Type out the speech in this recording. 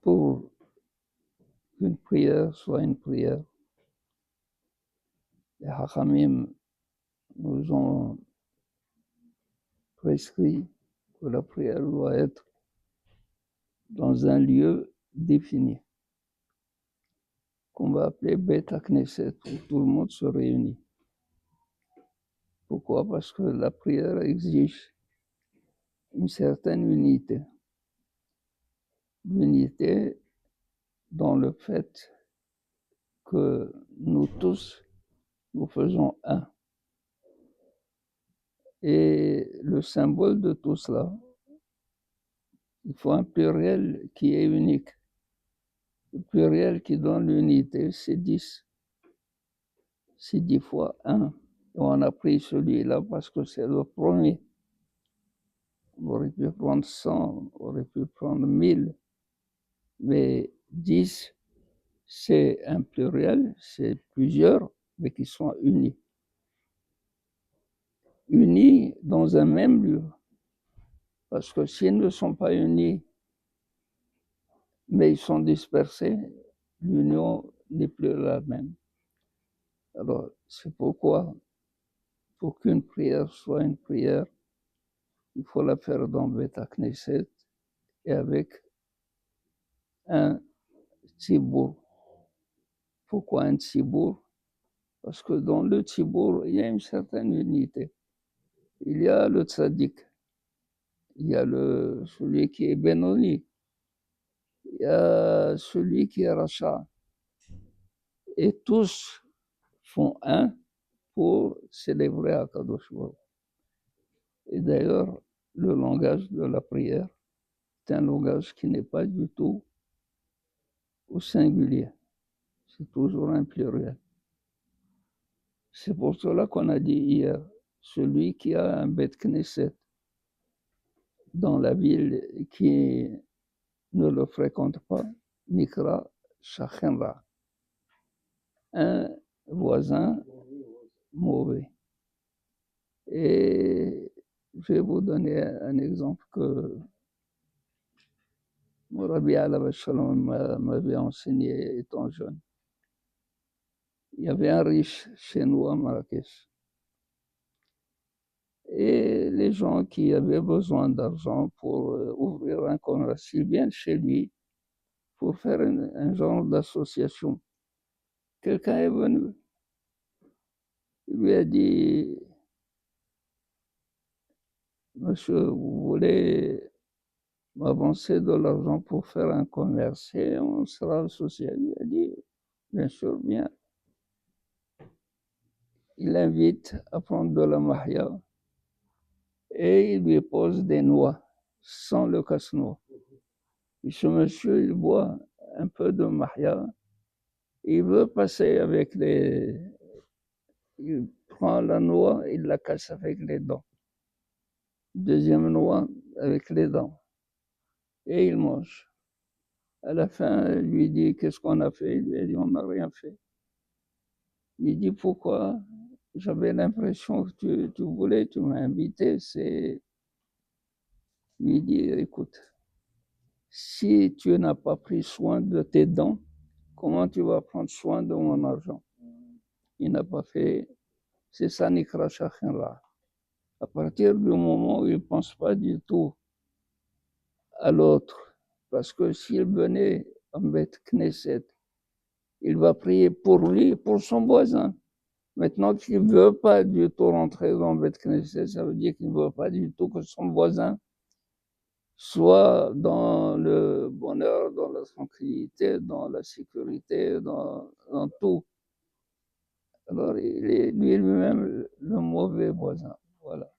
pour qu'une prière soit une prière, les Hachamim nous ont prescrit que la prière doit être dans un lieu défini, qu'on va appeler Bet HaKnesset, où tout le monde se réunit. Pourquoi? Parce que la prière exige une certaine unité. L'unité dans le fait que nous tous, nous faisons un. Et le symbole de tout cela, il faut un pluriel qui est unique. Le pluriel qui donne l'unité, c'est 10. C'est 10 fois 1. Et on a pris celui-là parce que c'est le premier. On aurait pu prendre 100, on aurait pu prendre 1000. Mais 10, c'est un pluriel, c'est plusieurs, mais qui sont unis. Unis dans un même lieu. Parce que s'ils ne sont pas unis, mais ils sont dispersés, l'union n'est plus la même. Alors, c'est pourquoi, pour qu'une prière soit une prière, il faut la faire dans Bet HaKnesset et avec un tzibour. Pourquoi un tzibour? Parce que dans le tzibour, il y a une certaine unité. Il y a le tzaddik, il y a celui qui est Benoni, il y a celui qui est Racha. Et tous font un pour célébrer Akadosh Baruch. Et d'ailleurs, le langage de la prière, c'est un langage qui n'est pas du tout au singulier. C'est toujours un pluriel. C'est pour cela qu'on a dit hier, celui qui a un Bet Knesset dans la ville qui ne le fréquente pas, Nikra Shachenra, un voisin mauvais. Et je vais vous donner un exemple que mon Rabbi Alav Shalom m'avait enseigné étant jeune. Il y avait un riche chez nous à Marrakech. Et les gens qui avaient besoin d'argent pour ouvrir un commerce, ils viennent chez lui pour faire un genre d'association. Quelqu'un est venu, il lui a dit, monsieur, vous voulez m'avancer de l'argent pour faire un commerce et on sera associé. Il a dit, bien sûr, bien. Il l'invite à prendre de la mahia et il lui pose des noix sans le casse-noix. Et ce monsieur, il boit un peu de mahia. Il veut passer avec les... Il prend la noix, il la casse avec les dents. Deuxième noix avec les dents. Et il mange. À la fin, il lui dit, qu'est-ce qu'on a fait? Il lui a dit, on n'a rien fait. Il dit, pourquoi? J'avais l'impression que tu voulais, tu m'as invité. Il lui dit, écoute, si tu n'as pas pris soin de tes dents, comment tu vas prendre soin de mon argent? Il n'a pas fait, c'est ça, Nikra Shachenra. À partir du moment où il ne pense pas du tout à l'autre, parce que s'il venait en Bet Knesset, il va prier pour lui, pour son voisin. Maintenant qu'il ne veut pas du tout rentrer dans Bet Knesset, ça veut dire qu'il ne veut pas du tout que son voisin soit dans le bonheur, dans la tranquillité, dans la sécurité, dans tout. Alors, il est lui-même le mauvais voisin. Voilà.